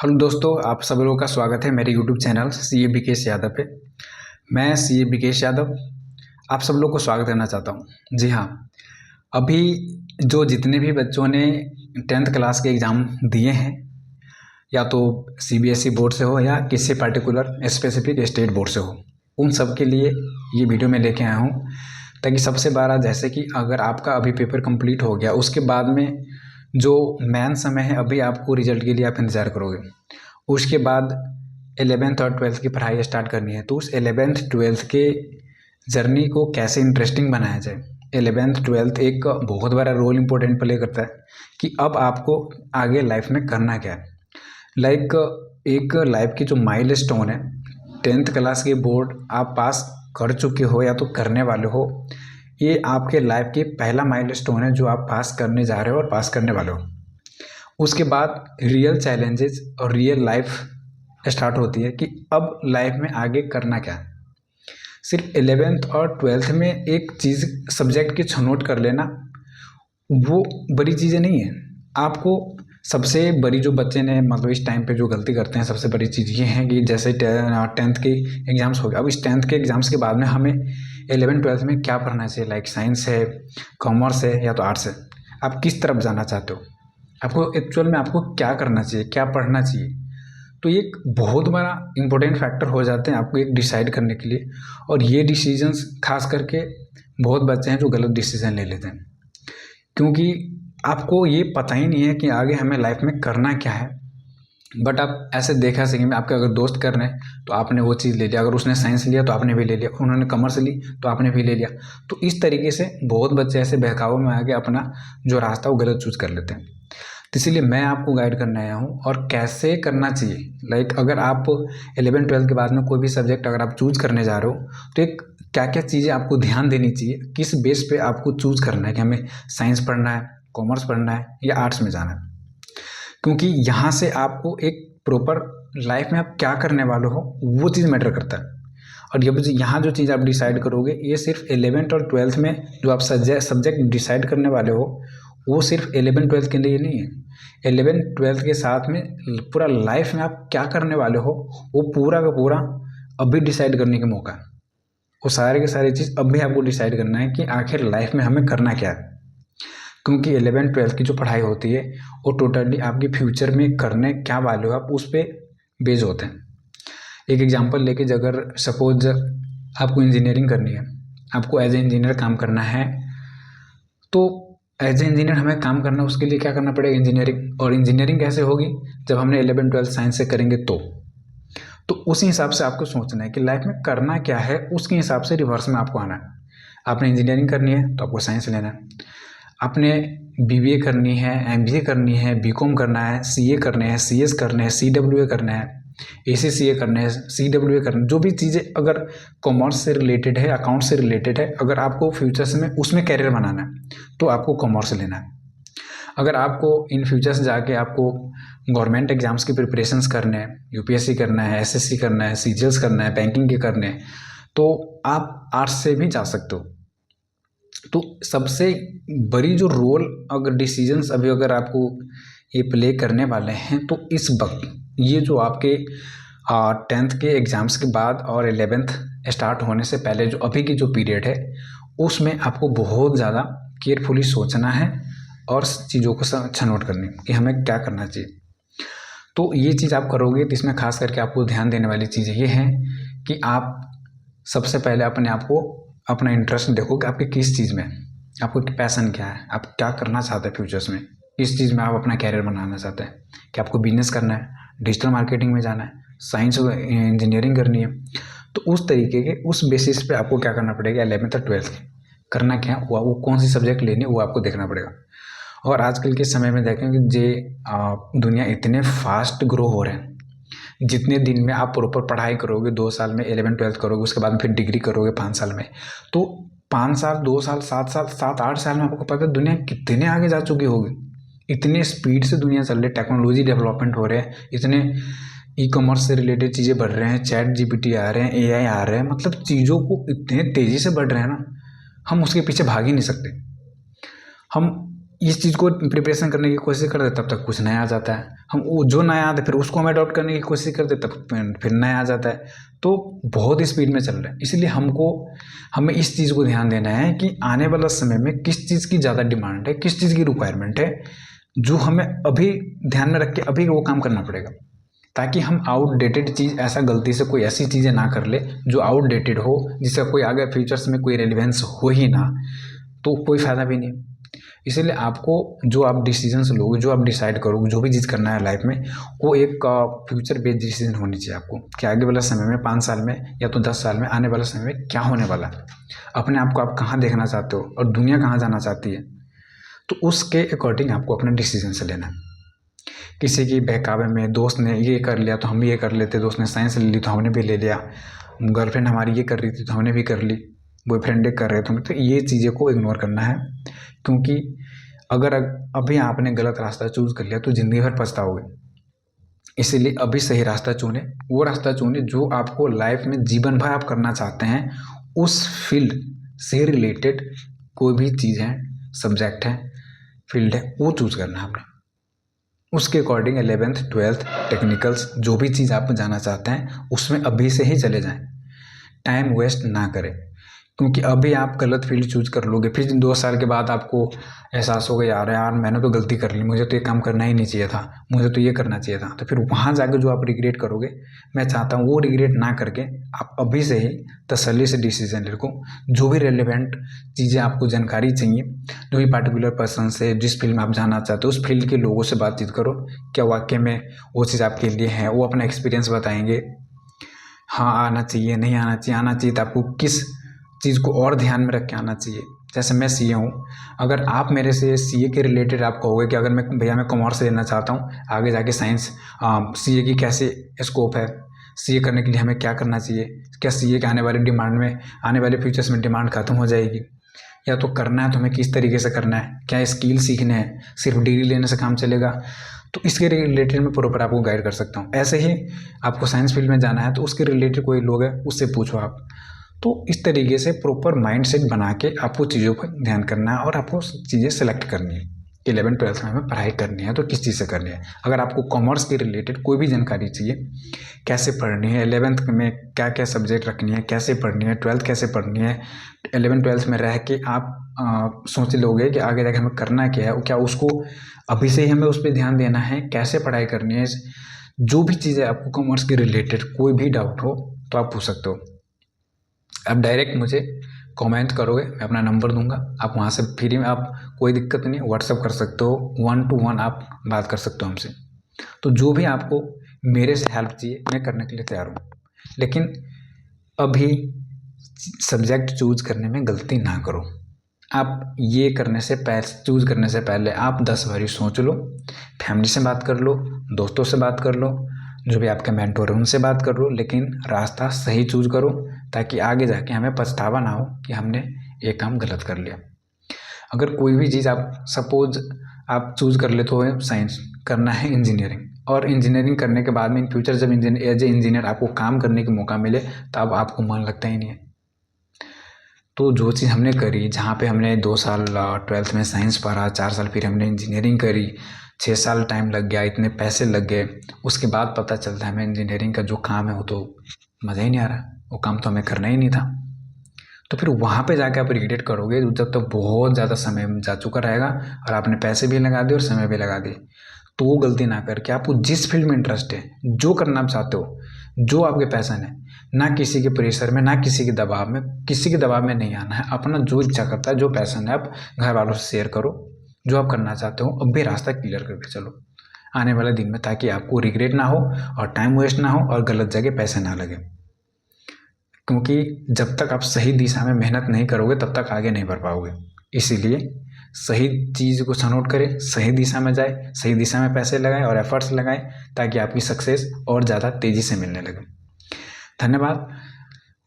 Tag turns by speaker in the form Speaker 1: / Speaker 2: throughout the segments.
Speaker 1: Hello दोस्तों, आप सब लोगों का स्वागत है मेरे यूट्यूब चैनल सी ए विकेश यादव पे। मैं सी ए विकेश यादव आप सब लोगों को स्वागत करना चाहता हूँ। जी हाँ, अभी जो जितने भी बच्चों ने 10th क्लास के एग्ज़ाम दिए हैं, या तो सीबीएसई बोर्ड से हो या किसी पर्टिकुलर स्पेसिफिक स्टेट बोर्ड से हो, उन सब के लिए ये वीडियो मैं लेके आया हूँ। ताकि सबसे बड़ा, जैसे कि अगर आपका अभी पेपर कंप्लीट हो गया, उसके बाद में जो मेन समय है, अभी आपको रिजल्ट के लिए आप इंतज़ार करोगे। उसके बाद 11th और 12th की पढ़ाई स्टार्ट करनी है, तो उस 11th 12th के जर्नी को कैसे इंटरेस्टिंग बनाया जाए। 11th 12th एक बहुत बड़ा रोल इम्पोर्टेंट प्ले करता है कि अब आपको आगे लाइफ में करना क्या है। एक लाइफ की जो माइलस्टोन है, 10th क्लास के बोर्ड आप पास कर चुके हो या तो करने वाले हो, ये आपके लाइफ की पहला माइलस्टोन है जो आप पास करने जा रहे हो और पास करने वाले हो। उसके बाद रियल चैलेंजेस और रियल लाइफ स्टार्ट होती है कि अब लाइफ में आगे करना क्या है। सिर्फ 11th और 12th में एक चीज़ सब्जेक्ट की छनौट कर लेना वो बड़ी चीज़ें नहीं है। आपको सबसे बड़ी, जो बच्चे ने मतलब इस टाइम पे जो गलती करते हैं, सबसे बड़ी चीज़ ये है कि जैसे 10th के एग्ज़ाम्स हो गए, अब इस 10th के एग्ज़ाम्स के बाद में हमें 11th 12th में क्या पढ़ना चाहिए। लाइक साइंस है, कॉमर्स है या तो आर्ट्स है, आप किस तरफ जाना चाहते हो, आपको एक्चुअल में आपको क्या करना चाहिए, क्या पढ़ना चाहिए। तो ये एक बहुत बड़ा इम्पोर्टेंट फैक्टर हो जाते हैं आपको एक डिसाइड करने के लिए। और ये डिसीजंस खास करके बहुत बच्चे हैं जो गलत डिसीजन ले लेते हैं, क्योंकि आपको ये पता ही नहीं है कि आगे हमें लाइफ में करना क्या है। बट आप ऐसे देखा सकें में, आपके अगर दोस्त कर रहे हैं तो आपने वो चीज़ ले लिया, अगर उसने साइंस लिया तो आपने भी ले लिया, उन्होंने कॉमर्स ली तो आपने भी ले लिया। तो इस तरीके से बहुत बच्चे ऐसे बहकावे में आके अपना जो रास्ता वो गलत चूज कर लेते हैं। तो इसीलिए मैं आपको गाइड करने आया हूँ और कैसे करना चाहिए। लाइक अगर आप 11 12 के बाद में कोई भी सब्जेक्ट अगर आप चूज करने जा रहे हो, तो एक क्या क्या चीज़ें आपको ध्यान देनी चाहिए, किस बेस पे आपको चूज करना है कि हमें साइंस पढ़ना है, कॉमर्स पढ़ना है या आर्ट्स में जाना है। क्योंकि यहाँ से आपको एक प्रॉपर लाइफ में आप क्या करने वाले हो वो चीज़ मैटर करता है। और ये यहाँ जो चीज़ आप डिसाइड करोगे, ये सिर्फ 11th और 12th में जो आप सब्जेक्ट डिसाइड करने वाले हो, वो सिर्फ 11 12 के लिए नहीं है। 11 12 के साथ में पूरा लाइफ में आप क्या करने वाले हो, वो पूरा का पूरा अभी डिसाइड करने का मौका है। वो सारे के सारी चीज़ अभी आपको डिसाइड करना है कि आखिर लाइफ में हमें करना क्या है। क्योंकि 11 12 की जो पढ़ाई होती है वो टोटली आपके फ्यूचर में करने क्या वाले हो आप उस पर बेस होते हैं। एक एग्जांपल लेके, अगर सपोज आपको इंजीनियरिंग करनी है, आपको एज ए इंजीनियर काम करना है, तो एज ए इंजीनियर हमें काम करना है, उसके लिए क्या करना पड़ेगा, इंजीनियरिंग। और इंजीनियरिंग कैसे होगी, जब हमने 11 12 साइंस से करेंगे तो उसी हिसाब से आपको सोचना है कि लाइफ में करना क्या है, उसके हिसाब से रिवर्स में आपको आना है। आपने इंजीनियरिंग करनी है तो आपको साइंस लेना है, आपने बीबीए करनी है, एमबीए करनी है, बीकॉम करना है, सीए करने हैं, सीएस करने हैं, सीडब्ल्यूए करना है, एसीसीए करने हैं, सीडब्ल्यूए करना, जो भी चीज़ें अगर कॉमर्स से रिलेटेड है, अकाउंट से रिलेटेड है, अगर आपको फ्यूचर्स में उसमें कैरियर बनाना है तो आपको कॉमर्स लेना है। अगर आपको इन फ्यूचर्स जाके आपको गवर्नमेंट एग्जाम्स की प्रिपरेशंस करने हैं, यूपीएससी करना है, एसएससी करना है, सीजीएल्स करना है, बैंकिंग के करने हैं, तो आप आर्ट्स से भी जा सकते हो। तो सबसे बड़ी जो रोल अगर डिसीजंस अभी अगर आपको ये प्ले करने वाले हैं, तो इस वक्त ये जो आपके 10th के एग्ज़ाम्स के बाद और 11th स्टार्ट होने से पहले जो अभी की जो पीरियड है, उसमें आपको बहुत ज़्यादा केयरफुली सोचना है और चीज़ों को छनौट करनी कि हमें क्या करना चाहिए। तो ये चीज़ आप करोगे तो इसमें खास करके आपको ध्यान देने वाली चीज़ें ये हैं कि आप सबसे पहले अपने आप को, अपना इंटरेस्ट देखो कि आपके किस चीज़ में, आपको पैसन क्या है, आप क्या करना चाहते हैं फ्यूचर्स में, किस चीज़ में आप अपना कैरियर बनाना चाहते हैं। कि आपको बिजनेस करना है, डिजिटल मार्केटिंग में जाना है, साइंस इंजीनियरिंग करनी है, तो उस तरीके के उस बेसिस पे आपको क्या करना पड़ेगा, 11th और 12th करना क्या हुआ, वो कौन सी सब्जेक्ट लेनी है वो आपको देखना पड़ेगा। और आजकल के समय में देखें कि दुनिया इतने फास्ट ग्रो हो रहे हैं, जितने दिन में आप प्रॉपर पढ़ाई करोगे, 2 साल में 11 12 करोगे, उसके बाद फिर डिग्री करोगे 5 साल में, तो 5 साल, 2 साल, 7 साल, 7 8 साल में आपको पता है दुनिया कितने आगे जा चुकी होगी। इतने स्पीड से दुनिया चल रही है, टेक्नोलॉजी डेवलपमेंट हो रहे हैं, इतने ई कॉमर्स से रिलेटेड चीज़ें बढ़ रहे हैं, चैट जीपीटी आ रहे हैं, एआई आ रहे हैं, मतलब चीज़ों को इतने तेज़ी से बढ़ रहे हैं ना, हम उसके पीछे भाग ही नहीं सकते। हम इस चीज़ को प्रिपरेशन करने की कोशिश करते तब तक कुछ नया आ जाता है, हम वो जो नया आता है फिर उसको हम अडॉप्ट करने की कोशिश करते तब फिर नया आ जाता है। तो बहुत स्पीड में चल रहा है, इसलिए हमें इस चीज़ को ध्यान देना है कि आने वाला समय में किस चीज़ की ज़्यादा डिमांड है, किस चीज़ की रिक्वायरमेंट है, जो हमें अभी ध्यान में रख के अभी वो काम करना पड़ेगा, ताकि हम आउटडेटेड चीज़ ऐसा गलती से कोई ऐसी चीज़ें ना कर ले जो आउटडेटेड हो, जिसका कोई आगे फ्यूचर्स में कोई रेलिवेंस हो ही ना, तो कोई फ़ायदा भी नहीं। इसीलिए आपको जो आप डिसीजंस लोगे, जो आप डिसाइड करोगे, जो भी चीज़ करना है लाइफ में, वो एक फ्यूचर बेस्ड डिसीजन होनी चाहिए आपको, कि आगे वाला समय में 5 साल में या तो 10 साल में आने वाला समय में क्या होने वाला है, अपने आप को आप कहाँ देखना चाहते हो और दुनिया कहाँ जाना चाहती है। तो उसके अकॉर्डिंग आपको अपना डिसीजन से लेना है। किसी की बहकावे में दोस्त ने ये कर लिया तो हम भी ये कर लेते, दोस्त ने साइंस ले ली तो हमने भी ले लिया, गर्लफ्रेंड हमारी ये कर रही थी तो हमने भी कर ली, बॉयफ्रेंड कर रहे थे, तो ये चीज़ें को इग्नोर करना है। क्योंकि अगर अभी आपने गलत रास्ता चूज़ कर लिया तो ज़िंदगी भर पछताओगे। इसीलिए अभी सही रास्ता चुने, वो रास्ता चुने जो आपको लाइफ में जीवन भर आप करना चाहते हैं। उस फील्ड से रिलेटेड कोई भी चीज़ है, सब्जेक्ट है, फील्ड है, वो चूज़ करना है आपने। उसके अकॉर्डिंग 11th 12th टेक्निकल्स जो भी चीज़ आप जाना चाहते हैं उसमें अभी से ही चले जाएं, टाइम वेस्ट ना करें। क्योंकि अभी आप गलत फील्ड चूज कर लोगे, फिर 2 साल के बाद आपको एहसास होगा यार मैंने तो गलती कर ली, मुझे तो ये काम करना ही नहीं चाहिए था, मुझे तो ये करना चाहिए था। तो फिर वहाँ जाकर जो आप रिग्रेट करोगे, मैं चाहता हूँ वो रिग्रेट ना करके आप अभी से ही तसल्ली से डिसीजन ले लो। जो भी रेलिवेंट चीज़ें आपको जानकारी चाहिए, जो भी पार्टिकुलर पर्सन से जिस फील्ड में आप जाना चाहते हो उस फील्ड के लोगों से बातचीत करो, क्या वाकई में वो चीज़ आपके लिए है, वो अपना एक्सपीरियंस बताएंगे। हाँ आना चाहिए, नहीं आना चाहिए, आना चाहिए तो आपको किस चीज़ को और ध्यान में रख के आना चाहिए। जैसे मैं सीए हूँ, अगर आप मेरे से सीए के रिलेटेड आप कहोगे कि अगर मैं कॉमर्स लेना चाहता हूँ, आगे जाके साइंस, सीए की कैसे स्कोप है, सीए करने के लिए हमें क्या करना चाहिए, क्या सीए के आने वाले फ्यूचर्स में डिमांड खत्म हो जाएगी, या तो करना है तो हमें किस तरीके से करना है, क्या स्किल सीखने हैं, सिर्फ डिग्री लेने से काम चलेगा। तो इसके रिलेटेड मैं प्रॉपर आपको गाइड कर सकता हूँ। ऐसे ही आपको साइंस फील्ड में जाना है तो उसके रिलेटेड कोई लोग है उससे पूछो आप। तो इस तरीके से प्रॉपर माइंड सेट बना के आपको चीज़ों पर ध्यान करना है और आपको चीज़ें सेलेक्ट करनी है कि 11th-12th में हमें पढ़ाई करनी है तो किस चीज़ से करनी है। अगर आपको कॉमर्स के रिलेटेड कोई भी जानकारी चाहिए, कैसे पढ़नी है, 11th में क्या क्या सब्जेक्ट रखनी है, कैसे पढ़नी है, 12th कैसे पढ़नी है, 11th-12th में रह के आप सोच लोगे कि आगे जाके हमें करना क्या है, क्या उसको अभी से ही हमें उस पर ध्यान देना है, कैसे पढ़ाई करनी है। जो भी चीज़ें आपको कॉमर्स के रिलेटेड कोई भी डाउट हो तो आप पूछ सकते हो। आप डायरेक्ट मुझे कमेंट करोगे, मैं अपना नंबर दूंगा, आप वहाँ से फ्री में, आप कोई दिक्कत नहीं, व्हाट्सअप कर सकते हो, 1-to-1 आप बात कर सकते हो हमसे। तो जो भी आपको मेरे से हेल्प चाहिए मैं करने के लिए तैयार हूँ। लेकिन अभी सब्जेक्ट चूज करने में गलती ना करो। आप ये चूज करने से पहले आप 10 बारी सोच लो, फैमिली से बात कर लो, दोस्तों से बात कर लो, जो भी आपके मेंटोर है उनसे बात कर लो, लेकिन रास्ता सही चूज करो ताकि आगे जाके हमें पछतावा ना हो कि हमने ये काम गलत कर लिया। अगर कोई भी चीज़ आप सपोज आप चूज कर लेते हो साइंस, करना है इंजीनियरिंग, और इंजीनियरिंग करने के बाद में इन फ्यूचर जब एज ए इंजीनियर आपको काम करने का मौका मिले तब आपको मन लगता ही नहीं है। तो जो चीज़ हमने करी, जहाँ पे हमने 2 साल 12th में साइंस पढ़ा, 4 साल फिर हमने इंजीनियरिंग करी, 6 साल टाइम लग गया, इतने पैसे लग गए, उसके बाद पता चलता है हमें इंजीनियरिंग का जो काम है वो तो मज़ा ही नहीं आ रहा, वो काम तो हमें करना ही नहीं था। तो फिर वहाँ पे जाके आप रिग्रेट करोगे जब तक बहुत ज़्यादा समय जा चुका रहेगा और आपने पैसे भी लगा दिए और समय भी लगा दिए। तो वो गलती ना करके आपको जिस फील्ड में इंटरेस्ट है, जो करना आप चाहते हो, जो आपके पैशन है, ना किसी के प्रेशर में, ना किसी के दबाव में, किसी के दबाव में नहीं आना है। अपना जो इच्छा करता है, जो पैशन है, आप घर वालों से शेयर करो, जो आप करना चाहते हो अब भी रास्ता क्लियर करके चलो आने वाले दिन में, ताकि आपको रिग्रेट ना हो और टाइम वेस्ट ना हो और गलत जगह पैसे ना लगे। क्योंकि जब तक आप सही दिशा में मेहनत नहीं करोगे तब तक आगे नहीं बढ़ पाओगे। इसीलिए सही चीज़ को नोट करें, सही दिशा में जाए, सही दिशा में पैसे लगाएं और एफर्ट्स लगाएं ताकि आपकी सक्सेस और ज़्यादा तेज़ी से मिलने लगे। धन्यवाद।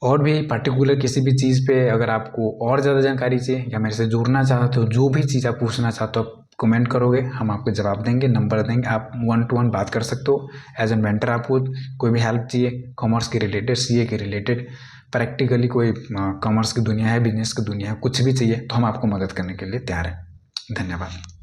Speaker 1: और भी पर्टिकुलर किसी भी चीज़ पे अगर आपको और ज़्यादा जानकारी चाहिए या मेरे से जुड़ना चाहते हो, जो भी चीज़ आप पूछना चाहते हो कमेंट करोगे, हम आपको जवाब देंगे, नंबर देंगे, आप 1-to-1 बात कर सकते हो। एज ए मेंटर आपको कोई भी हेल्प चाहिए कॉमर्स के रिलेटेड, सीए के रिलेटेड, प्रैक्टिकली कोई कॉमर्स की दुनिया है, बिजनेस की दुनिया है, कुछ भी चाहिए तो हम आपको मदद करने के लिए तैयार हैं। धन्यवाद।